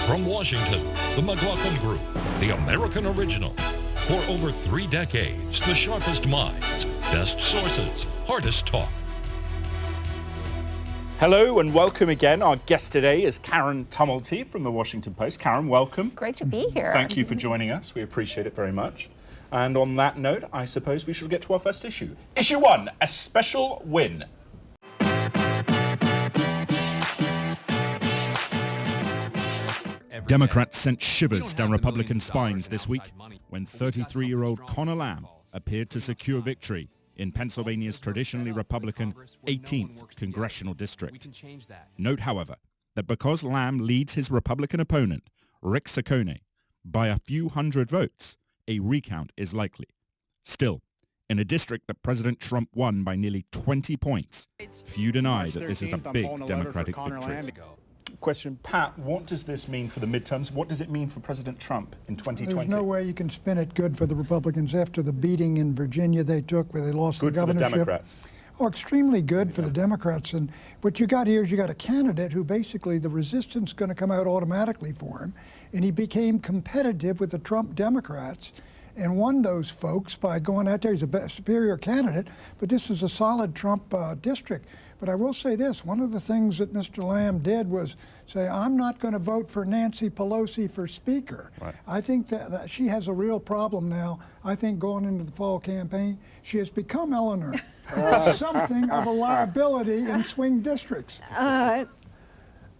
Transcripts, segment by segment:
From Washington, the McLaughlin Group, the American original. For over 3 decades, the sharpest minds, best sources, hardest talk. Hello and welcome again. Our guest today is Karen Tumulty from the Washington Post. Karen, welcome. Great to be here. Thank you for joining us. We appreciate it very much. And on that note, I suppose we shall get to our first issue. Issue 1, a special win. Democrats sent shivers down Republican spines this week when 33-year-old Connor Lamb appeared to secure victory in Pennsylvania's traditionally Republican 18th congressional district. Note, however, that because Lamb leads his Republican opponent, Rick Saccone, by a few hundred votes, a recount is likely. Still, in a district that President Trump won by nearly 20 points, few deny that this is a big Democratic victory. Question, Pat, what does this mean for the midterms? What does it mean for President Trump in 2020? There's no way you can spin it good for the Republicans after the beating in Virginia they took where they lost the governorship. Good for the Democrats. Oh, extremely good for the Democrats. And what you got here is you got a candidate who basically the resistance is going to come out automatically for him. And he became competitive with the Trump Democrats and won those folks by going out there. He's a superior candidate, but this is a solid Trump district. But I will say this, one of the things that Mr. Lamb did was say, I'm not going to vote for Nancy Pelosi for Speaker. Right. I think that she has a real problem now. I think going into the fall campaign, she has become, Eleanor, something of a liability in swing districts.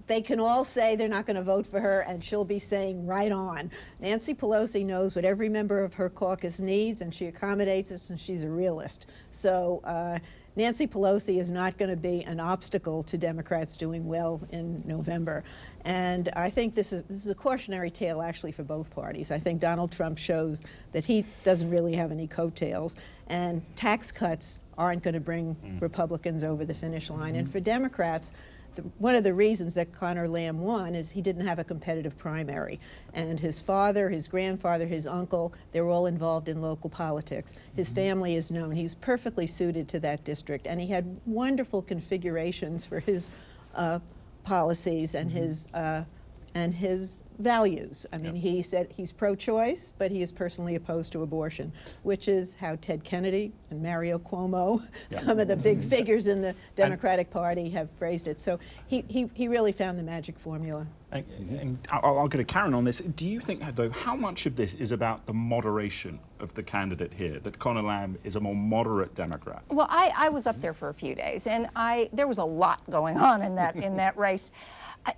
They can all say they're not going to vote for her, and she'll be saying right on. Nancy Pelosi knows what every member of her caucus needs, and she accommodates it, and she's a realist. So Nancy Pelosi is not going to be an obstacle to Democrats doing well in November. And I think this is a cautionary tale, actually, for both parties. I think Donald Trump shows that he doesn't really have any coattails, and tax cuts aren't going to bring Republicans over the finish line. And for Democrats, one of the reasons that Connor Lamb won is he didn't have a competitive primary. And his father, his grandfather, his uncle, they were all involved in local politics. His family is known. He was perfectly suited to that district. And he had wonderful configurations for his policies and his values. I mean, he said he's pro-choice, but he is personally opposed to abortion, which is how Ted Kennedy and Mario Cuomo, some of the big figures in the Democratic Party, have phrased it. So he really found the magic formula. And I'll go to Karen on this. Do you think, though, how much of this is about the moderation of the candidate here, that Connor Lamb is a more moderate Democrat? Well, I was up there for a few days, and there was a lot going on in that race.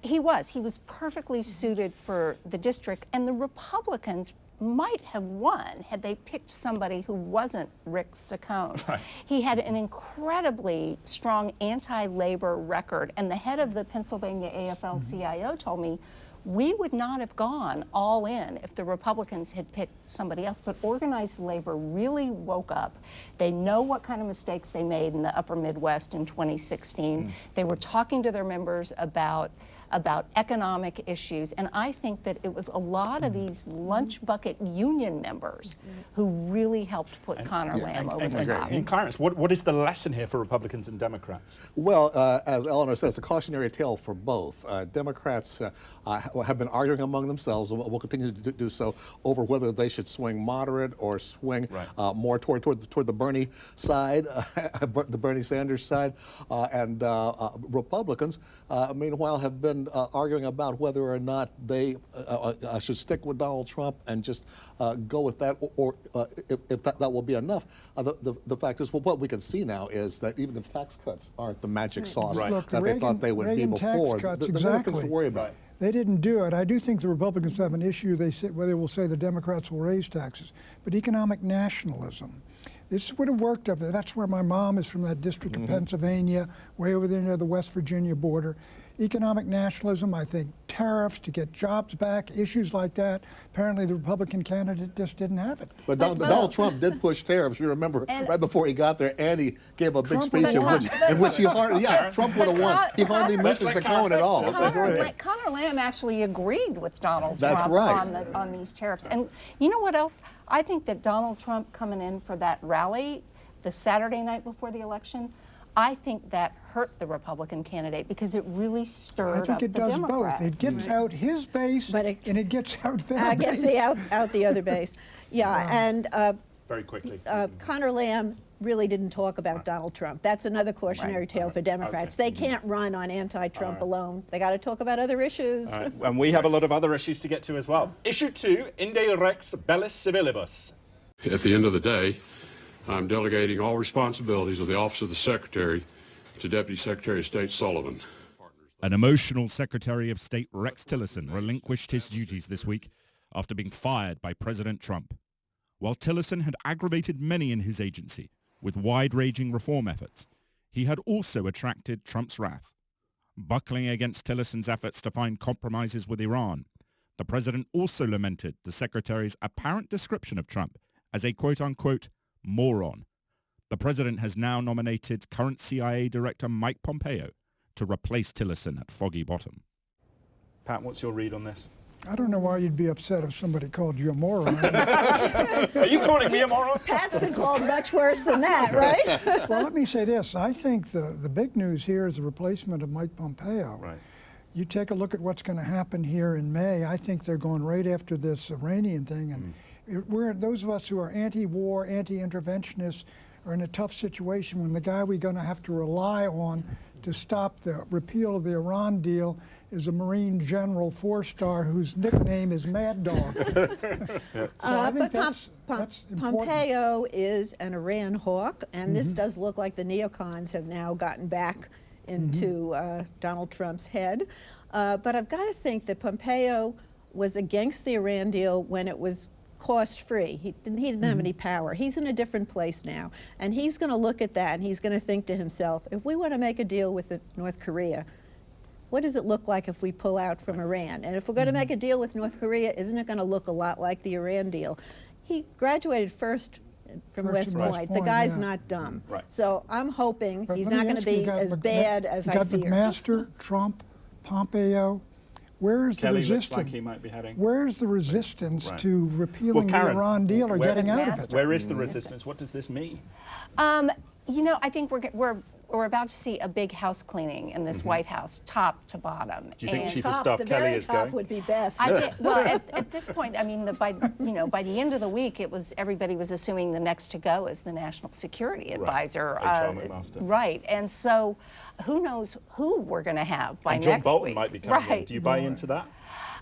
He was perfectly suited for the district, and the Republicans might have won had they picked somebody who wasn't Rick Saccone. Right. He had an incredibly strong anti-labor record, and the head of the Pennsylvania AFL-CIO told me we would not have gone all in if the Republicans had picked somebody else, but organized labor really woke up. They know what kind of mistakes they made in the upper Midwest in 2016. They were talking to their members about economic issues, and I think that it was a lot of these lunch bucket union members who really helped put Connor Lamb over the top. And Clarence, what is the lesson here for Republicans and Democrats? Well, as Eleanor said, it's a cautionary tale for both. Democrats have been arguing among themselves, and will continue to do so, over whether they should swing moderate or swing more toward the Bernie side, the Bernie Sanders side, and Republicans, meanwhile, have been arguing about whether or not they should stick with Donald Trump and just go with that, or if that will be enough. The fact is, well, what we can see now is that even if tax cuts aren't the magic sauce that they thought they would be before, there's other things to worry about. They didn't do it. I do think the Republicans have an issue. They will say the Democrats will raise taxes, but economic nationalism. This would have worked up there. That's where my mom is from, that district of Pennsylvania, way over there near the West Virginia border. Economic nationalism, I think tariffs to get jobs back, issues like that. Apparently the Republican candidate just didn't have it. But Donald Trump did push tariffs, you remember, right before he got there, and he gave a big speech in which he hardly, Trump would have won. He hardly mentioned Saccone at all. Connor Lamb actually agreed with Donald Trump on these tariffs. And you know what else? I think that Donald Trump coming in for that rally the Saturday night before the election, I think that hurt the Republican candidate because it really stirred I up think it the does Democrats. both. It gets out his base, But and it gets out their base. Gets out the other base. Yeah, and Very quickly. Connor Lamb really didn't talk about Donald Trump. That's another cautionary tale for Democrats. They can't run on anti-Trump alone. They got to talk about other issues. All right. And we have a lot of other issues to get to as well. Issue 2, Inde Rex Bellis Civilibus. At the end of the day, I'm delegating all responsibilities of the Office of the Secretary to Deputy Secretary of State Sullivan. An emotional Secretary of State Rex Tillerson relinquished his duties this week after being fired by President Trump. While Tillerson had aggravated many in his agency with wide-ranging reform efforts, he had also attracted Trump's wrath. Buckling against Tillerson's efforts to find compromises with Iran, the president also lamented the secretary's apparent description of Trump as a quote-unquote moron. The president has now nominated current CIA Director Mike Pompeo to replace Tillerson at Foggy Bottom. Pat, what's your read on this? I don't know why you'd be upset if somebody called you a moron. Are you calling me a moron? Pat's been called much worse than that, right? Well, let me say this. I think the big news here is the replacement of Mike Pompeo. Right. You take a look at what's going to happen here in May. I think they're going right after this Iranian thing. And those of us who are anti-war, anti-interventionists are in a tough situation when the guy we're going to have to rely on to stop the repeal of the Iran deal is a Marine General 4-star whose nickname is Mad Dog. So I think that's important. Pompeo is an Iran hawk, and this does look like the neocons have now gotten back into Donald Trump's head. But I've got to think that Pompeo was against the Iran deal when it was cost-free. He didn't have any power. He's in a different place now, and he's going to look at that and he's going to think to himself, if we want to make a deal with North Korea, what does it look like if we pull out from Iran? And if we're going to make a deal with North Korea, isn't it going to look a lot like the Iran deal? He graduated first from West Point. The guy's not dumb. Right. So I'm hoping But he's let not me going to ask you, be as bad as I got fear. McMaster, Trump, Pompeo. Where's the Kelly looks resistance? like he might be heading. Where's the resistance Right. to repealing Karen, the Iran deal or where- getting out of it? Where is the resistance? What does this mean? You know, I think we're about to see a big house cleaning in this White House, top to bottom. Do you think And Chief of Staff the Kelly very is top going? would be best. I think, well, at this point, I mean, by the end of the week, everybody was assuming the next to go is the National Security Advisor. H.R. McMaster. Right, and so who knows who we're going to have by And next John Bolton week. might be coming in. Right. Do you buy into that?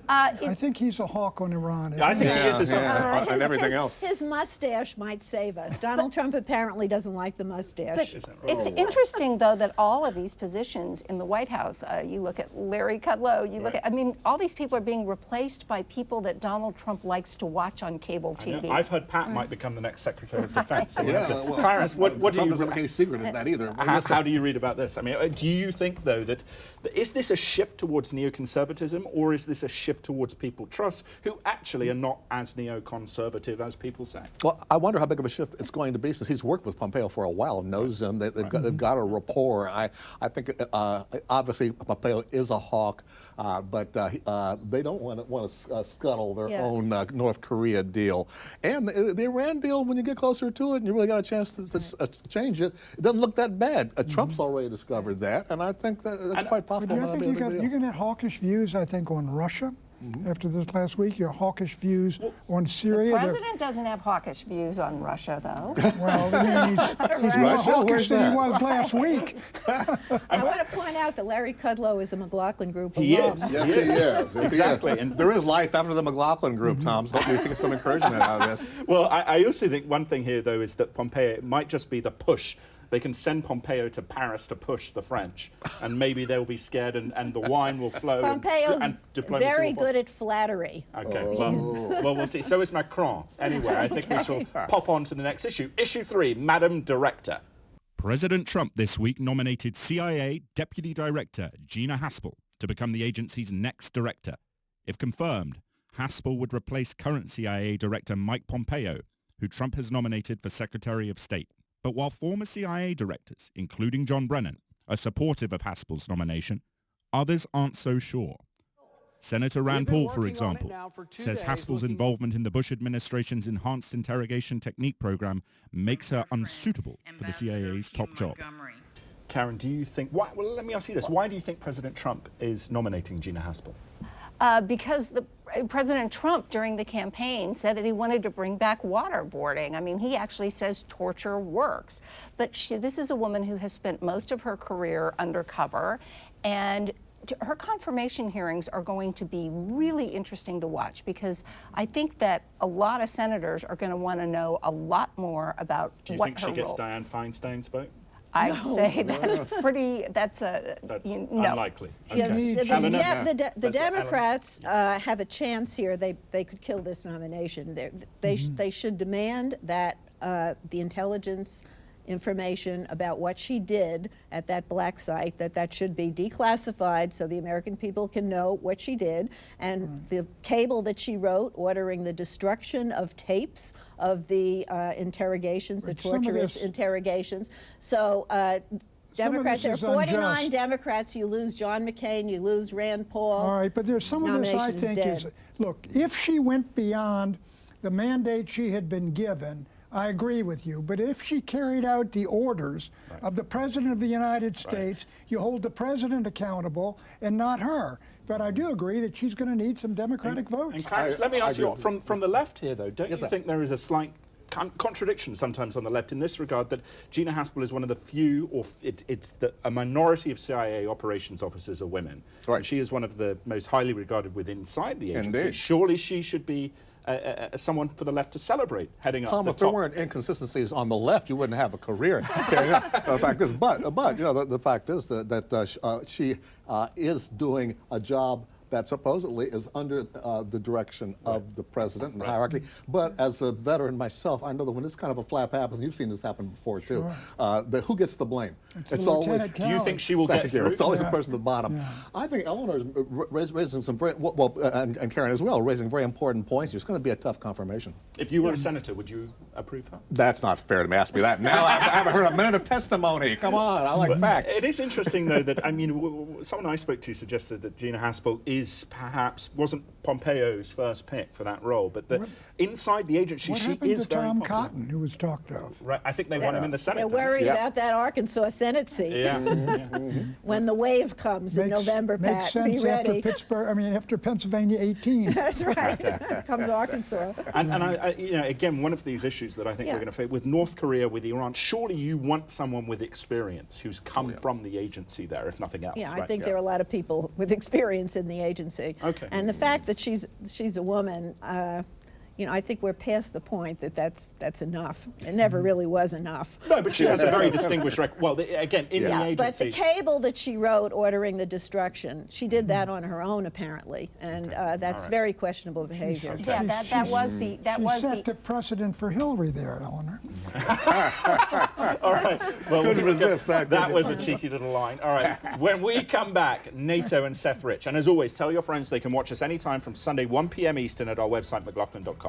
I think he's a hawk on Iran. I think he is as well. And everything else. His mustache might save us. Donald Trump apparently doesn't like the mustache. It's interesting, though, that all of these positions in the White House, you look at Larry Kudlow, you look at, I mean, all these people are being replaced by people that Donald Trump likes to watch on cable TV. I've heard Pat might become the next Secretary of Defense. So Well, Paris, what do Trump you doesn't make any secret of that either. how do you read about this? I mean, do you think, though, that is this a shift towards neoconservatism, or is this a shift towards people trust who actually are not as neoconservative as people say? Well, I wonder how big of a shift it's going to be since he's worked with Pompeo for a while, knows him, they've got a rapport. I think obviously Pompeo is a hawk, but they don't want to scuttle their own North Korea deal. And the Iran deal, when you get closer to it and you really got a chance to change it, it doesn't look that bad. Trump's already discovered that, and I think that's quite possible. I think you're going to have hawkish views, I think, on Russia. After this last week, your hawkish views on Syria. The president doesn't have hawkish views on Russia, though. Well, I mean, he's more hawkish than he was last week. I want to point out that Larry Kudlow is a McLaughlin Group alum. He is. Yes, he is. Exactly. And there is life after the McLaughlin Group, Tom. So hopefully you get some encouragement out of this. Well, I also think one thing here, though, is that Pompeo might just be the push. They can send Pompeo to Paris to push the French, and maybe they'll be scared, and the wine will flow. Pompeo's and diplomacy very will flow. good at flattery. Okay, well, we'll see. So is Macron. Anyway, I think we shall pop on to the next issue. Issue 3, Madam Director. President Trump this week nominated CIA Deputy Director Gina Haspel to become the agency's next director. If confirmed, Haspel would replace current CIA Director Mike Pompeo, who Trump has nominated for Secretary of State. But while former CIA directors, including John Brennan, are supportive of Haspel's nomination, others aren't so sure. Senator Rand Paul, for example, says Haspel's involvement in the Bush administration's Enhanced Interrogation Technique program makes her unsuitable for the CIA's top job. Karen, do you think, well, let me ask you this. Why do you think President Trump is nominating Gina Haspel? Because President Trump, during the campaign, said that he wanted to bring back waterboarding. I mean, he actually says torture works. But this is a woman who has spent most of her career undercover, and her confirmation hearings are going to be really interesting to watch, because I think that a lot of senators are going to want to know a lot more about what her role. Do you think she gets Dianne Feinstein's vote? I'd say that's pretty, that's unlikely. Yeah, Okay. the Democrats have a chance here. They could kill this nomination. They should demand that the intelligence information about what she did at that black site, that should be declassified so the American people can know what she did, and the cable that she wrote ordering the destruction of tapes of the interrogations, the torturous interrogations. So Democrats, there are 49 Democrats. You lose John McCain, you lose Rand Paul. All right, but there's some of this I think is, look, if she went beyond the mandate she had been given, I agree with you, but if she carried out the orders of the President of the United States, you hold the President accountable and not her. But I do agree that she's going to need some Democratic votes. And Clarence, let me ask you, from the left here, though, don't you think there is a slight contradiction sometimes on the left in this regard, that Gina Haspel is one of the few, or a minority of CIA operations officers are women. Right. And she is one of the most highly regarded within inside the agency. Indeed. Surely she should be someone for the left to celebrate heading up the top. If there weren't inconsistencies on the left, you wouldn't have a career. The fact is, but you know, the fact is that she is doing a job that supposedly is under the direction of the president and the hierarchy. But as a veteran myself, I know that when this kind of a flap happens, and you've seen this happen before too, who gets the blame? It's always. Do you think she will get through? It's always the person at the bottom. I think Eleanor is raising some very, and Karen as well, raising very important points. It's going to be a tough confirmation. If you were a senator, would you approve her? That's not fair to me. Ask me that now. I haven't heard a minute of testimony. Come on, I like facts. It is interesting, though, that, I mean, someone I spoke to suggested that Gina Haspel wasn't Pompeo's first pick for that role, but that inside the agency, she is very Tom popular. Cotton, who was talked of. Right, I think they want him in the Senate. They're worried about that Arkansas Senate seat. When the wave comes in November, Pat, be ready. After Pennsylvania 18. That's right. Comes Arkansas. And I, again, one of these issues that I think we're going to face with North Korea, with Iran, surely you want someone with experience who's come from the agency there, if nothing else. Yeah, right? I think there are a lot of people with experience in the agency. Okay. And the fact that she's a woman, I think we're past the point that that's enough. It never really was enough. No, but she has a very distinguished record. Well, again, in the agency. But the cable that she wrote ordering the destruction, she did that on her own, apparently, and that's very questionable behavior. Yeah, that was the set the precedent for Hillary there, Eleanor. All right. Well, couldn't resist that. That was a cheeky little line. All right. When we come back, NATO and Seth Rich. And as always, tell your friends they can watch us anytime from Sunday 1 p.m. Eastern at our website, McLaughlin.com.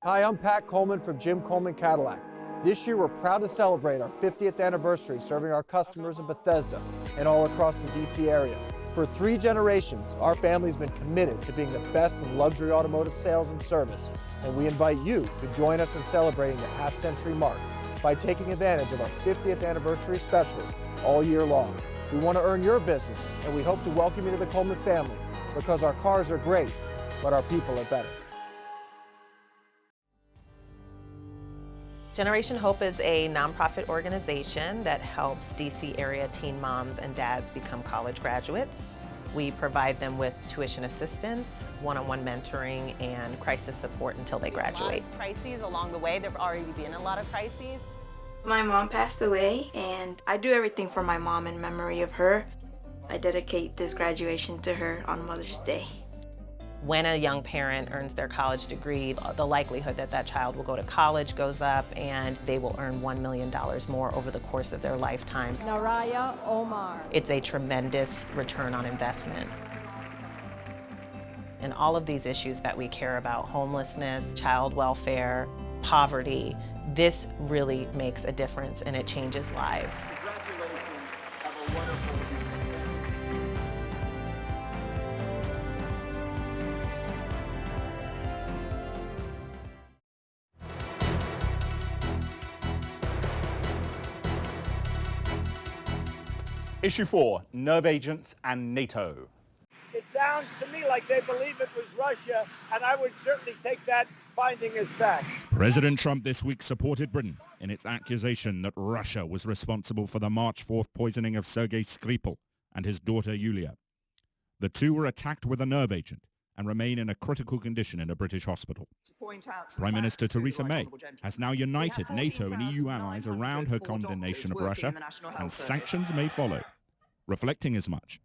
Hi, I'm Pat Coleman from Jim Coleman Cadillac. This year, we're proud to celebrate our 50th anniversary serving our customers in Bethesda and all across the D.C. area. For 3 generations, our family's been committed to being the best in luxury automotive sales and service, and we invite you to join us in celebrating the half-century mark by taking advantage of our 50th anniversary specials all year long. We want to earn your business, and we hope to welcome you to the Coleman family, because our cars are great, but our people are better. Generation Hope is a nonprofit organization that helps DC area teen moms and dads become college graduates. We provide them with tuition assistance, one-on-one mentoring, and crisis support until they graduate. Crises along the way. There've already been a lot of crises. My mom passed away, and I do everything for my mom in memory of her. I dedicate this graduation to her on Mother's Day. When a young parent earns their college degree, the likelihood that that child will go to college goes up, and they will earn $1 million more over the course of their lifetime. Naraya Omar. It's a tremendous return on investment. And all of these issues that we care about, homelessness, child welfare, poverty, this really makes a difference, and it changes lives. Congratulations. Have a wonderful weekend. Issue 4, nerve agents and NATO. It sounds to me like they believe it was Russia, and I would certainly take that finding as fact. President Trump this week supported Britain in its accusation that Russia was responsible for the March 4th poisoning of Sergei Skripal and his daughter Yulia. The two were attacked with a nerve agent and remain in a critical condition in a British hospital. Prime Minister Theresa May has now united NATO and EU allies around her condemnation of Russia, and sanctions may follow. Reflecting as much,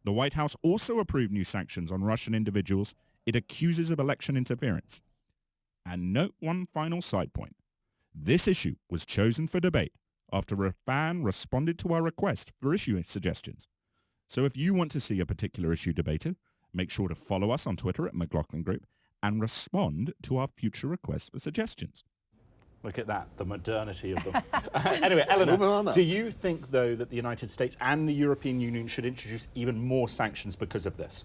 the White House also approved new sanctions on Russian individuals it accuses of election interference. And note one final side point. This issue was chosen for debate after a fan responded to our request for issue suggestions. So if you want to see a particular issue debated, make sure to follow us on Twitter at McLaughlin Group and respond to our future requests for suggestions. Look at that, the modernity of them. Anyway, Eleanor, do you think, though, that the United States and the European Union should introduce even more sanctions because of this?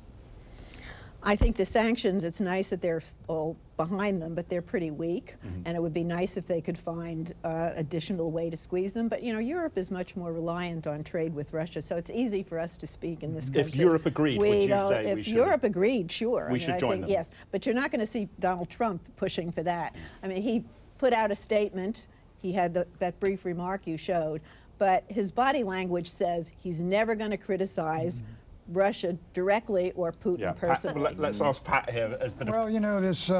I think the sanctions, it's nice that they're all behind them, but they're pretty weak. And it would be nice if they could find additional way to squeeze them. But, you know, Europe is much more reliant on trade with Russia, so it's easy for us to speak in this country. If Europe agreed, would you say we should? If Europe agreed, sure. We should join them. Yes, but you're not going to see Donald Trump pushing for that. I mean, he put out a statement. He had that brief remark you showed. But his body language says he's never going to criticize Russia directly or Putin personally. Pat, let's ask Pat here. Well, you know, this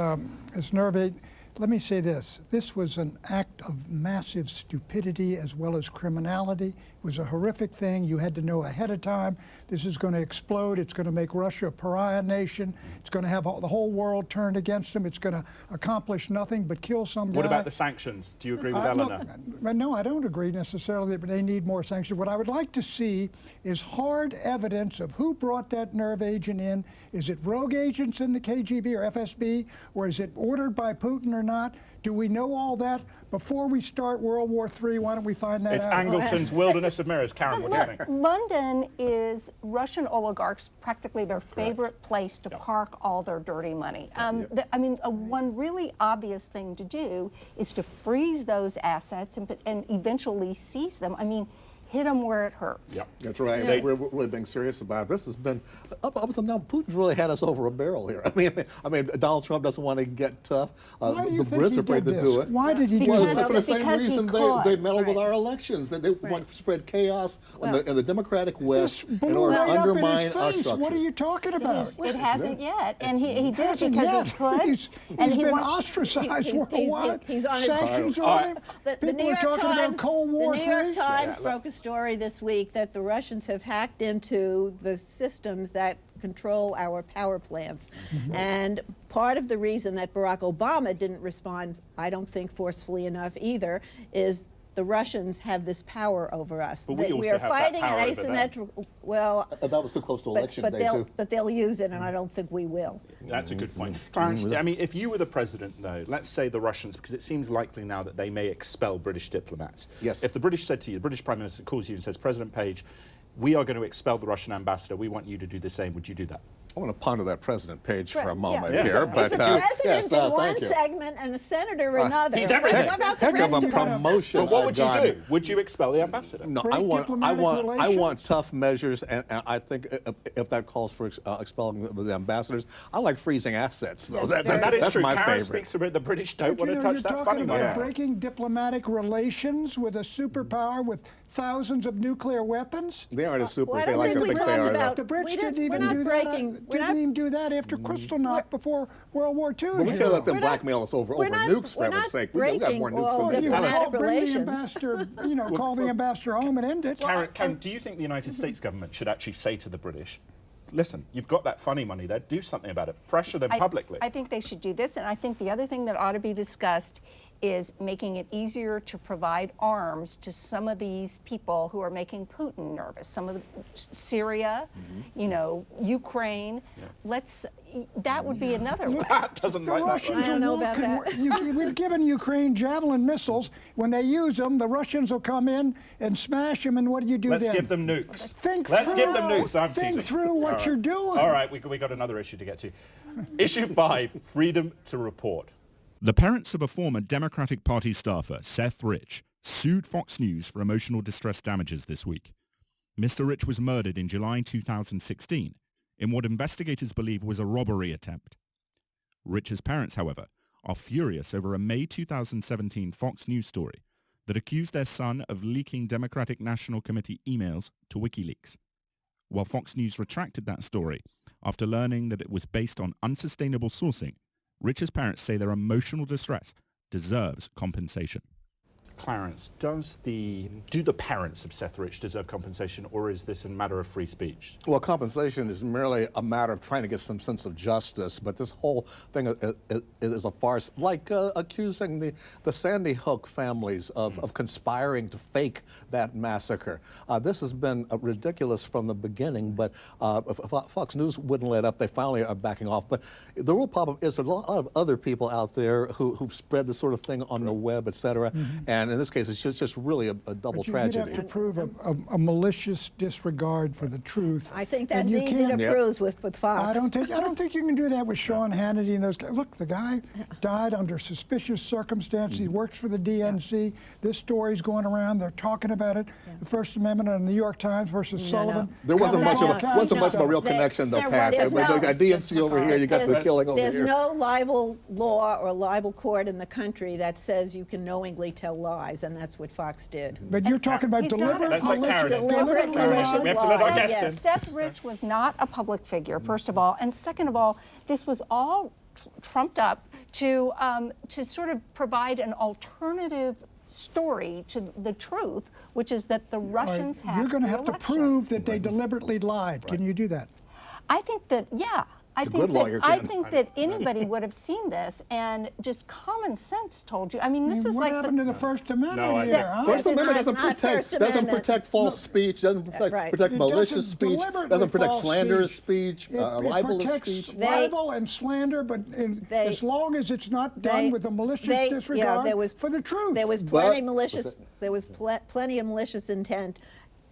nerve agent, let me say this. This was an act of massive stupidity as well as criminality. It was a horrific thing. You had to know ahead of time. This is going to explode. It's going to make Russia a pariah nation. It's going to have the whole world turned against them. It's going to accomplish nothing but kill some guy. What about the sanctions? Do you agree with Eleanor? No, I don't agree necessarily that they need more sanctions. What I would like to see is hard evidence of who brought that nerve agent in. Is it rogue agents in the KGB or FSB, or is it ordered by Putin or not? Do we know all that? Before we start World War III, why don't we find that out? It's Angleton's Wilderness of Mirrors. Karen, what do you think? London is Russian oligarchs' practically their favorite place to park all their dirty money. I mean, one really obvious thing to do is to freeze those assets and eventually seize them. I mean, hit them where it hurts. Yeah, that's right. We're really being serious about it. This has been up until now. Putin's really had us over a barrel here. I mean, Donald Trump doesn't want to get tough. The Brits are afraid to do it. Why did he do this? that? For the same reason they meddle with our elections. They want to spread chaos in the Democratic West in order to undermine our structure. What are you talking about? It hasn't yet, and he did it because he could. He's been ostracized worldwide. He's on his sanctions on him. People are talking about Cold War III. The New York Times broke a story this week that the Russians have hacked into the systems that control our power plants. And part of the reason that Barack Obama didn't respond, I don't think forcefully enough either, is the Russians have this power over us. But we are fighting an asymmetrical. Well, that was too close to election day too. But they'll use it, and I don't think we will. That's a good point. Clarence, I mean, if you were the president, though, let's say the Russians, because it seems likely now that they may expel British diplomats. Yes. If the British said to you, the British Prime Minister calls you and says, President Page, we are going to expel the Russian ambassador. We want you to do the same. Would you do that? I want to ponder that President Page for a moment here. But he's a president in one segment and a senator in another. He's everything. What about the Heck rest of a promotion. But what would you do? Would you expel the ambassador? No, I want tough measures, and I think if that calls for expelling the ambassadors, I like freezing assets, though. That is true. My Karen favorite. speaks about the British don't want to touch that funny money. You're breaking diplomatic relations with a superpower with thousands of nuclear weapons. They aren't as super as they like to think they are. The Brits didn't even do that. Didn't even do that after Kristallnacht before World War II. But we can't let them blackmail us over nukes, for heaven's sake. We've got more nukes than diplomatic relations. Call the ambassador home and end it. Karen, do you think the United States government should actually say to the British, listen, you've got that funny money there, do something about it, pressure them publicly? I think they should do this, and I think the other thing that ought to be discussed is making it easier to provide arms to some of these people who are making Putin nervous. Some of the Syria, Ukraine. That would be another way. That doesn't like that. I don't know about that. We've given Ukraine Javelin missiles. When they use them, the Russians will come in and smash them. And what do you do then? Let's give them nukes. Let's give them nukes. Think through what you're doing. All right, we got another issue to get to. Issue 5, freedom to report. The parents of a former Democratic Party staffer, Seth Rich, sued Fox News for emotional distress damages this week. Mr. Rich was murdered in July 2016 in what investigators believe was a robbery attempt. Rich's parents, however, are furious over a May 2017 Fox News story that accused their son of leaking Democratic National Committee emails to WikiLeaks. While Fox News retracted that story after learning that it was based on unsustainable sourcing, Rich's parents say their emotional distress deserves compensation. Clarence, do the parents of Seth Rich deserve compensation, or is this a matter of free speech? Well, compensation is merely a matter of trying to get some sense of justice, but this whole thing is a farce, like accusing the Sandy Hook families of conspiring to fake that massacre. This has been ridiculous from the beginning, but Fox News wouldn't let up. They finally are backing off. But the real problem is there's a lot of other people out there who spread this sort of thing on the web, et cetera, and in this case, it's just really a double tragedy. You'd have to prove a malicious disregard for the truth. I think that's easy to prove with Fox. I don't think you can do that with Sean Hannity and those guys. Look, the guy died under suspicious circumstances. He works for the DNC. This story's going around. They're talking about it. The First Amendment on the New York Times versus Sullivan. There wasn't much of a real connection, though, Pat. There's We got DNC over here. You got the killing over here. There's no libel law or libel court in the country that says you can knowingly tell lies. And that's what Fox did. But you're talking about deliberate malicious lies. Yes. Seth Rich was not a public figure, first of all, and second of all, this was all trumped up to sort of provide an alternative story to the truth, which is that the Russians have. You're going to have to prove that they deliberately lied. Can you do that? I think that, yeah. I think that anybody would have seen this, and just common sense told you. I mean, this is what like happened to the First Amendment here? First Amendment doesn't protect false speech, doesn't protect malicious speech, doesn't protect slanderous speech, libelous speech. Libel and slander, but as long as it's not done with a malicious disregard for the truth. There was plenty of malicious intent.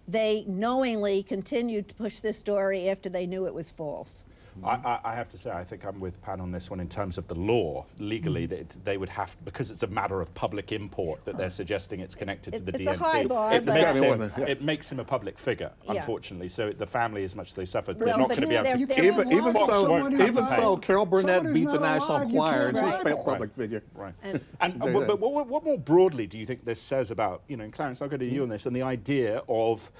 They knowingly continued to push this story after they knew it was false. I have to say, I think I'm with Pan on this one in terms of the law. Legally, they would have, because it's a matter of public import that they're suggesting it's connected to the DNC. It's a high bar, it makes him a public figure, unfortunately. So the family, as much as they suffered, they're Well, not but going to be able to. Even so, Carol Burnett beat the National Choir, and she's a public figure. Right. But what more broadly do you think this says about, and Clarence, I'll go to you on this, and the idea of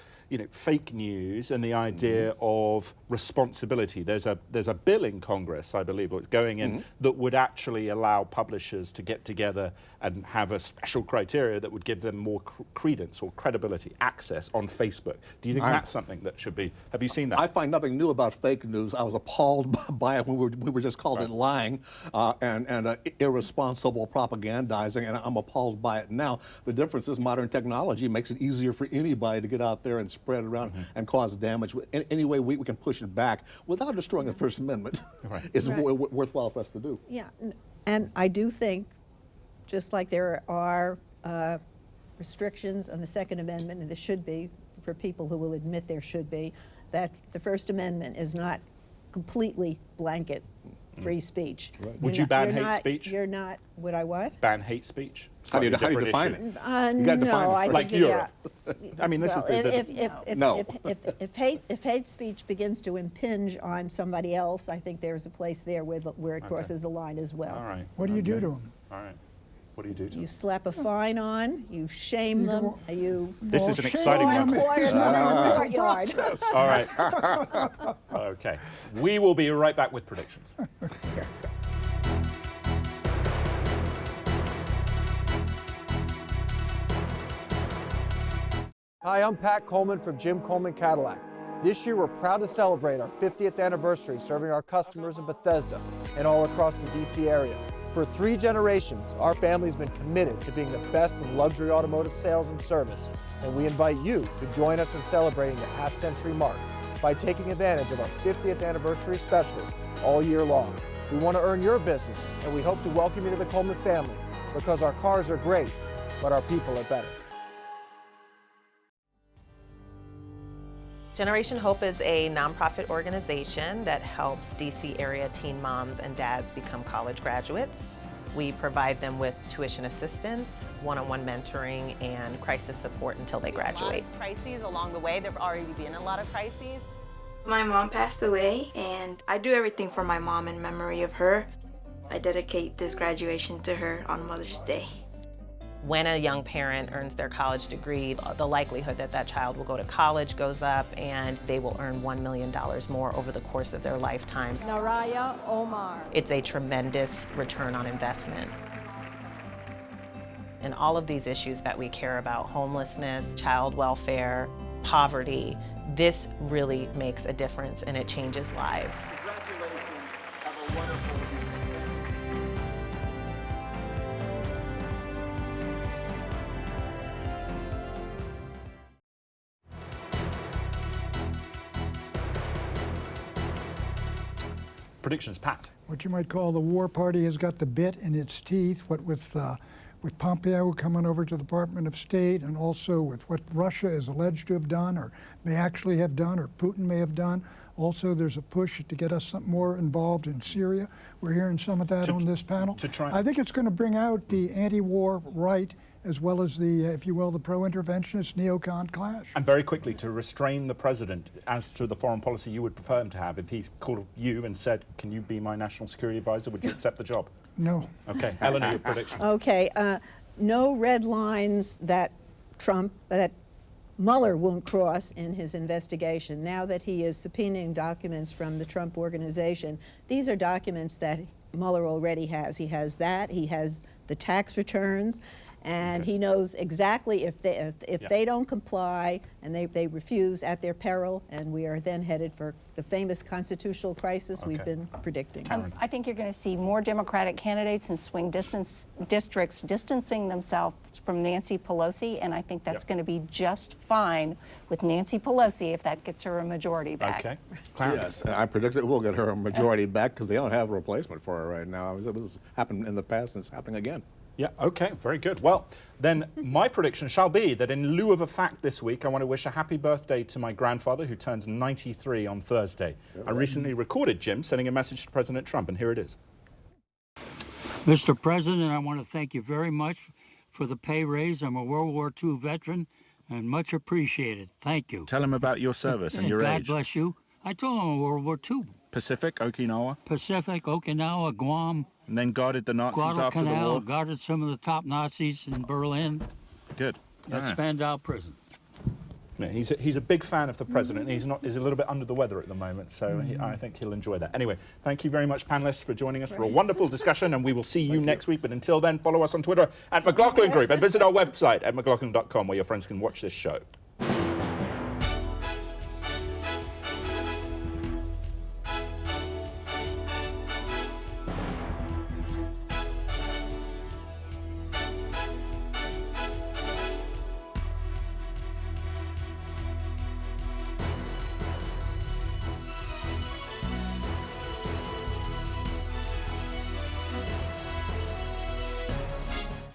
fake news and the idea of responsibility. There's a bill in Congress, I believe, going in that would actually allow publishers to get together and have a special criteria that would give them more credence or credibility, access on Facebook. Do you think that's something that should be? Have you seen that? I find nothing new about fake news. I was appalled by it when we were just called it lying and irresponsible propagandizing, and I'm appalled by it now. The difference is modern technology makes it easier for anybody to get out there and spread it around and cause damage. Any way we can push it back without destroying the First Amendment is worthwhile for us to do. Yeah, and I do think, just like there are restrictions on the Second Amendment, and there should be for people who will admit there should be, that the First Amendment is not completely blanket free speech. Right. Would you ban hate speech? You're not. Would I what? Ban hate speech? How do you define it? You got to define it. Like Europe. I mean, this is if hate speech begins to impinge on somebody else, I think there's a place there where it crosses the line as well. All right. What do you do to them? All right. What do you do to them? You slap a fine on. You shame them. This is an exciting one. All right. Okay. We will be right back with predictions. Hi, I'm Pat Coleman from Jim Coleman Cadillac. This year, we're proud to celebrate our 50th anniversary serving our customers in Bethesda and all across the DC area. For 3 generations, our family's been committed to being the best in luxury automotive sales and service, and we invite you to join us in celebrating the half-century mark by taking advantage of our 50th anniversary specials all year long. We want to earn your business, and we hope to welcome you to the Coleman family because our cars are great, but our people are better. Generation Hope is a nonprofit organization that helps DC area teen moms and dads become college graduates. We provide them with tuition assistance, one-on-one mentoring, and crisis support until they graduate. Crises along the way. There've already been a lot of crises. My mom passed away, and I do everything for my mom in memory of her. I dedicate this graduation to her on Mother's Day. When a young parent earns their college degree, the likelihood that that child will go to college goes up, and they will earn $1 million more over the course of their lifetime. Naraya Omar. It's a tremendous return on investment. And all of these issues that we care about, homelessness, child welfare, poverty, this really makes a difference and it changes lives. Congratulations. Have a wonderful weekend. Predictions, Pat. What you might call the war party has got the bit in its teeth, what with Pompeo coming over to the Department of State, and also with what Russia is alleged to have done or may actually have done or Putin may have done. Also, there's a push to get us more involved in Syria. We're hearing some of that on this panel. I think it's going to bring out the anti-war right as well as the, if you will, the pro-interventionist neocon clash. And very quickly, to restrain the president as to the foreign policy you would prefer him to have, if he called you and said, can you be my national security advisor, would you accept the job? No. Okay, Eleanor, your prediction. Okay, no red lines that Mueller won't cross in his investigation. Now that he is subpoenaing documents from the Trump organization, these are documents that Mueller already has. He has that, he has the tax returns, and he knows exactly if they don't comply and they refuse at their peril, and we are then headed for the famous constitutional crisis we've been predicting. I think you're going to see more Democratic candidates in swing districts distancing themselves from Nancy Pelosi, and I think that's going to be just fine with Nancy Pelosi if that gets her a majority back. Okay. Yes, I predict it will get her a majority back because they don't have a replacement for her right now. It was happened in the past and it's happening again. Yeah, okay, very good. Well, then my prediction shall be that in lieu of a fact this week, I want to wish a happy birthday to my grandfather, who turns 93 on Thursday. I recently recorded Jim sending a message to President Trump, and here it is. Mr. President, I want to thank you very much for the pay raise. I'm a World War II veteran, and much appreciated. Thank you. Tell him about your service and your age. God bless you. I told him I'm World War II. Pacific, Okinawa? Pacific, Okinawa, Guam. And then guarded the Nazis after the war? Guarded some of the top Nazis in Berlin. Good. At Spandau Prison. Yeah, he's a big fan of the president. He's a little bit under the weather at the moment, so I think he'll enjoy that. Anyway, thank you very much, panelists, for joining us for a wonderful discussion, and we will see you next week. But until then, follow us on Twitter at McLaughlin Group and visit our website at mclaughlin.com, where your friends can watch this show.